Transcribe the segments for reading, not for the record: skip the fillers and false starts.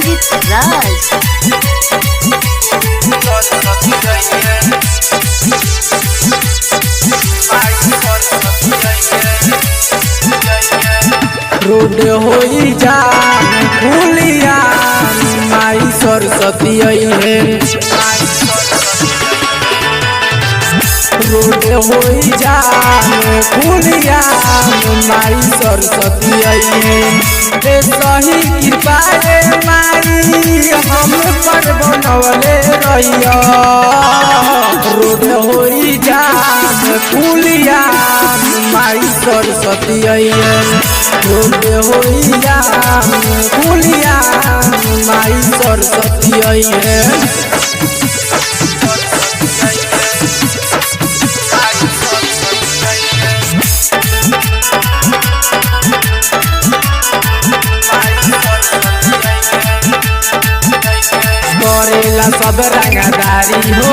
रंजित राज। Road होई जान फूलिया माई सरस्वती है। रोड होई जान फूलिया माई सरस्वती है। सही कृपा माई हम पर बनवले रहिया। रोड होई जान फूलिया माई सरस्वती है। रोड होई जान फूलिया माई सरस्वती है। करेला सब रंगदारी हो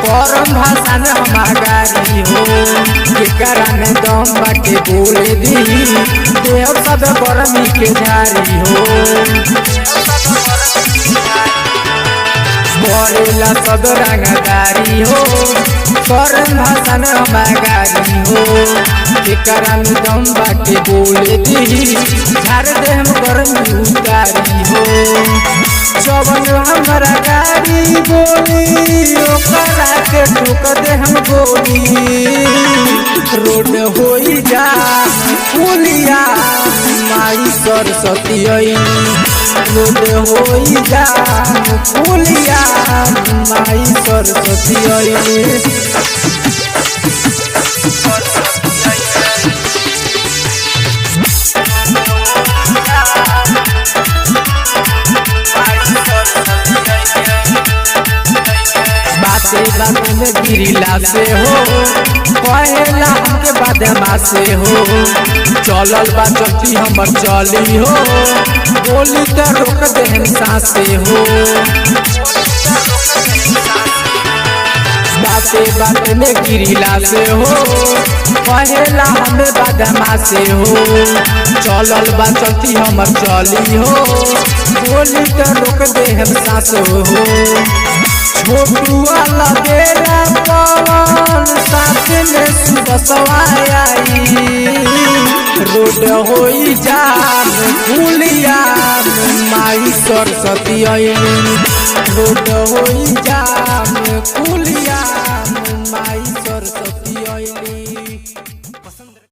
परम भाषा में हमारी हो। केकरा में दम बाटे बोले दी देव सब बरमी के झारी हो। करेला सब रंगदारी हो परम भाषा में हमारी हो। केकरा में दम बाटे बोले दी झाड़ दे हम बरमी उतारी हो। जवन हमारा गाड़ी बोली ओकरा के ठोक दे हम गोली। रोड होई जान फूलिया माई सरस्वती है। रोड होई जान फूलिया माई सरस्वती है। बात में गिरिला से हो कहेला हमके बादमा से हो। चलल बा चलती हमर चली हो बोली तो रोक दे हम सांसे हो। बात में गिरिला से हो कहेला हमें बादमा से हो। चलल बा चलती हमर चली हो बोली तो रोक दे हम सांस हो। छोटू वाला बेरा पवन साथ में सुबह सवाई। रोड होई जान फूलिया माई सरस्वती है। रोड होई जान फूलिया माई सरस्वती है।